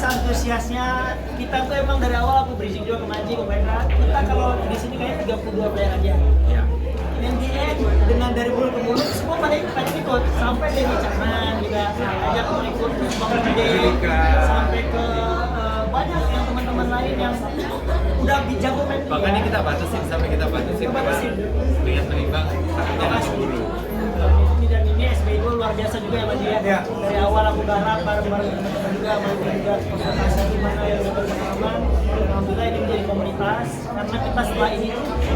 seantusiasnya kita tuh emang dari awal aku berisik juga ke Manji, ke Wendra. Kita kalau di sini kayaknya 32 player aja. Ya. Dan di end dengan dari mulut ke mulut semua pada ikut sampai Denny Caknan juga ajak aku ikut Bang Gede sampai ke banyak yang teman-teman lain yang udah jago main. Bahkan ini kita batasin dengan menimbang takutnya nggak keburu. Dan ini SBI gue luar biasa juga ya Mas ya. Dari awal aku garap bareng-bareng teman-teman juga, Manji juga konsultasi gimana yang udah berpengalaman. Alhamdulillah ini menjadi komunitas karena kita setelah ini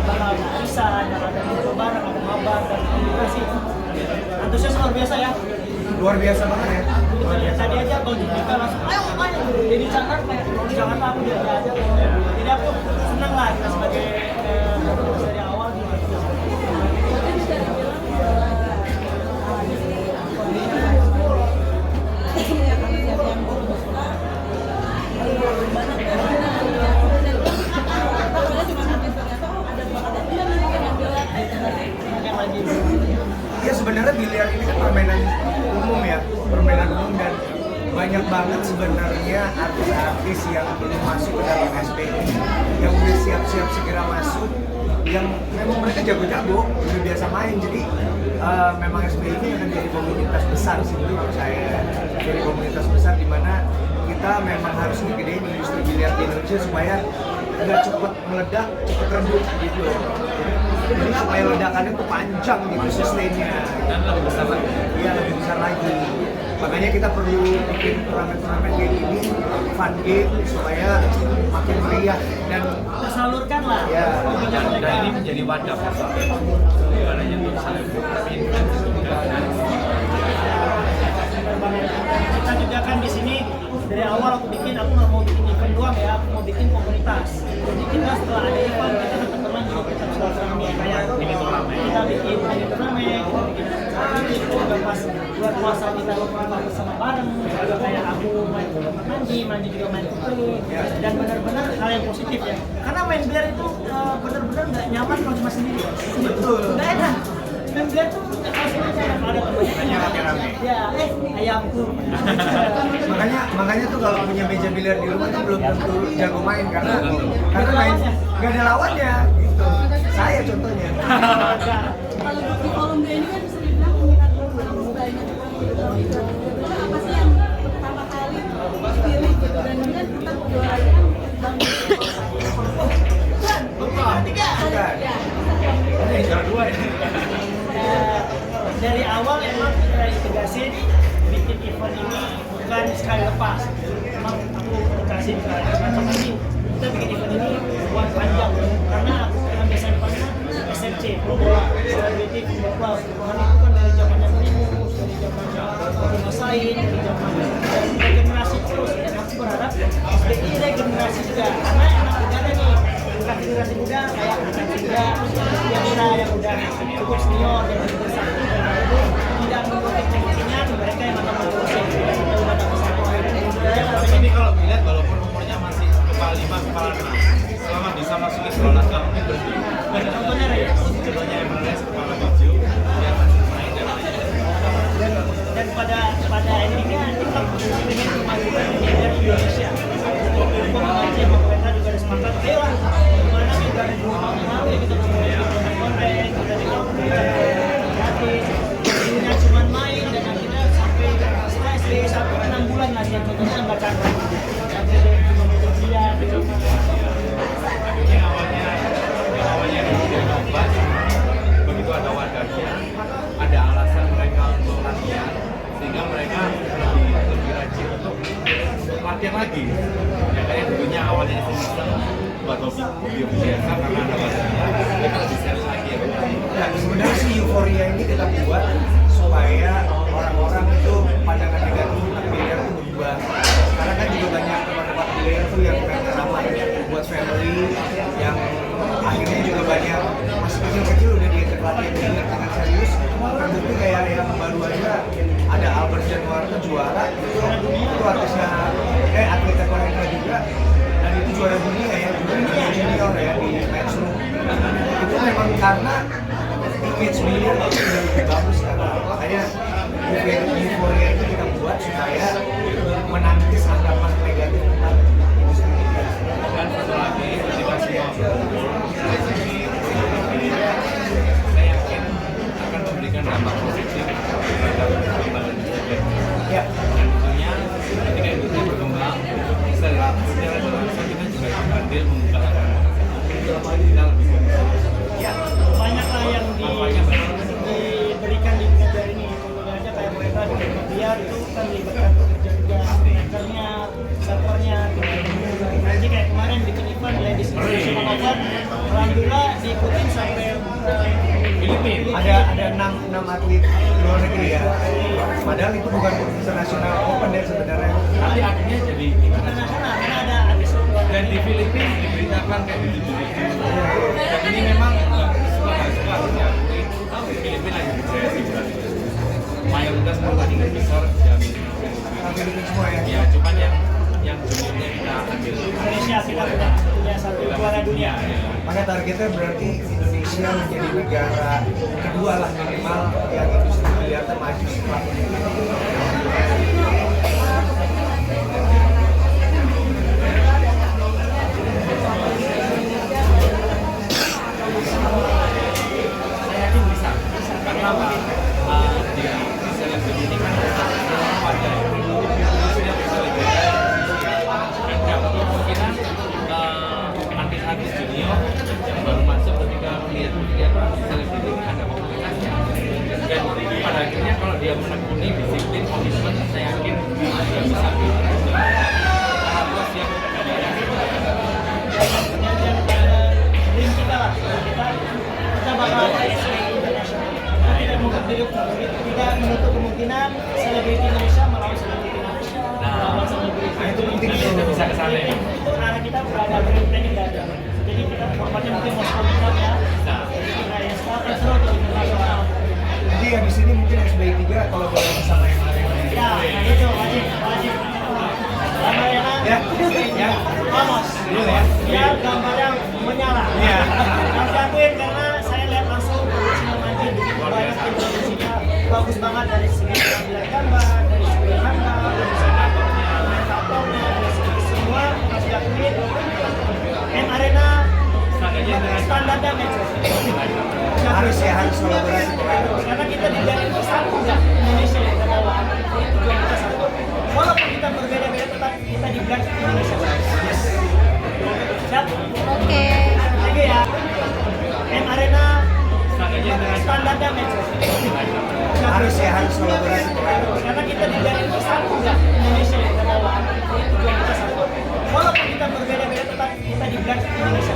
bakal bisa ada ngumpul bareng, ada mabar dan alhamdulillah sih antusias luar biasa ya. Luar biasa banget ya. Tadi aja kalau kita langsung ayo main jadi Jakarta kayak di Jakarta aku dia aja. Jadi aku senang lah kita sebagai dari awal juga. Ya sebenarnya biliar ini kan permainan umum ya, dan banyak banget sebenarnya artis-artis yang belum masuk ke dalam SBI yang udah siap-siap segera masuk, yang memang mereka jago-jago, udah biasa main. Jadi memang SBI ini akan jadi komunitas besar sih menurut saya, jadi komunitas besar di mana kita memang harus ngegedein industri biliar di Indonesia supaya nggak cepet meledak, cepet redup gitu. Jadi supaya ledakannya tuh panjang gitu sustainnya Dan lebih besar lagi. Iya, lebih besar lagi. Makanya kita perlu bikin turnamen-turnamen kayak gini, fun game supaya makin meriah dan Tersalurkan lah. Ya. Dan ini menjadi wadah bukan hanya untuk selebriti, juga Kita juga kan di sini dari awal aku nggak mau bikin event doang ya, aku mau bikin komunitas. Jadi kita setelah ada event kita tetap berlanjut, kita silaturahmi kayak ini turnamen. kita bikin turnamen, kita bikin acara gitu. Dan pas buat puasa kita buka bersama bareng, juga kayak aku main sama Manji juga main kue, dan benar-benar hal yang positif ya. Karena main biliar itu benar-benar nggak nyaman kalau cuma sendiri. betul. Nggak enak. Main biliar tuh harus ada temannya. rame-rame. Ya, ayamku. makanya tuh kalau punya meja biliar di rumah tuh belum tentu jago main karena main nggak ada lawannya gitu. Saya contohnya. Kalau di Columbia ini kan bisa dibilang peminat anak mudanya apa sih yang pertama kali dipilih gitu dan kemudian kita juaranya kan Bukan. Ini juara 2 ini. Dari awal emang kita integrasi bikin event ini bukan sekali lepas. Emang aku integrasi macam ini. Kita bikin event ini buat panjang karena aku yang biasa depannya SMC, bola, selebriti, football. Karena itu kan dari zamannya Primus, dari zamannya Masain, dari zamannya regenerasi terus. Dan aku berharap SBI regenerasi juga karena anak muda ada nih. Bukan generasi muda kayak anak muda yang udah cukup senior dan cukup sakti dan itu tidak menutup kemungkinan mereka yang akan menerusin kita udah ada pesantren. Ini kalau dilihat walaupun umurnya masih kepala 5, kepala 6, selama bisa masuk ke sekolah nasional mungkin berhenti. Contohnya ya, Contohnya MLS kepala 7, dia masih main dan lain-lain. dan pada endingnya kita ingin memajukan dari Indonesia. Aku mengaji sama mereka juga ada semangat. Ayo lah, gimana sih dari 2 tahun yang lalu ya kita mulai bikin konten, kita gratis, dulunya cuma main dan akhirnya sampai setelah SBI sampai 6 bulan lah sih contohnya nggak cantik. Sampai dari cuma media, Ini awalnya dicoba, begitu ada wadahnya, ada alasan mereka untuk latihan, sehingga mereka lebih rajin untuk latihan lagi. Ya kayak dulunya awalnya iseng-iseng buat hobi biasa karena ada wadahnya, mereka lebih serius lagi ya. Nah, sebenarnya sih euforia ini kita buat supaya orang-orang itu pandangan negatif tentang biliar itu berubah. Sekarang kan juga banyak tempat-tempat biliar tuh yang memang ramah buat family, yang akhirnya juga banyak masih kecil-kecil udah diajak latihan biliar dengan serius. Terbukti kayak yang baru aja ada Albert Januarto juara, itu artisnya atlet Korea juga, dan itu juara dunia ya, junior ya di Matchroom. Itu memang karena image biliar itu udah lebih bagus sekarang. Makanya euforia itu kita buat supaya menangkis anggapan negatif Alhamdulillah diikutin sampai Filipina. Ada enam atlet luar negeri ya. Padahal itu bukan internasional open ya sebenarnya. Tapi akhirnya jadi internasional karena ada artis luar dan di Filipina diberitakan kayak gitu. Dan ini memang suka nggak suka harus diakui. Di Filipina lagi berjaya sih berarti. Mayoritas pertandingan besar diambil Filipina semua ya. Ya, cuman yang juniornya kita ambil. Indonesia kita punya satu juara dunia. Ya. Maka targetnya berarti Indonesia menjadi negara kedua lah minimal yang industri biliarnya maju setelah ini. Saya yakin bisa. Karena apa? Di selebriti ini kan wajar. Sudah berselebriti. Dan kemungkinan artis-artis junior yang baru masuk ketika melihat selebriti ini ada komunitasnya. Dan pada akhirnya kalau dia menekuni disiplin komitmen, saya yakin dia bisa. Harus siap. Dream kita lah, kita bakal internasional. Kita menutup kemungkinan selebriti Indonesia melawan selebriti Indonesia. Melawan selebriti. Nah, itu penting Kita tuh. bisa ke sana ya. Itu arah kita berada planning nggak ada. Jadi kita formatnya mungkin mau sekolah ya. Nah, Kayak sekolah terus ke internasional. Jadi habis ini mungkin SBI 3 kalau boleh sama yang lain. Ya, nah itu wajib. Gambar Ya. vamos. Dulu ya. Biar gambarnya menyala. Iya. Harus diakuin karena saya lihat langsung profesional main begitu banyak informasinya bagus banget dari segi pengambilan gambar, dari segi handle, dari segi komentatornya, dari segi semua harus diakuin. M Arena standarnya match. Harus kolaborasi pokoknya. Karena kita dijaring bersatu ya Indonesia yang kita bawa. Tujuan kita satu. Walaupun kita berbeda-beda tetap kita di belas Indonesia. Yes. Siap? Oke. Lagi ya. M Arena standarnya match. Harus kolaborasi pokoknya. Karena kita dijaring bersatu ya Indonesia yang kita bawa. Tujuan kita satu. Walaupun kita berbeda-beda tetap kita di belas Indonesia.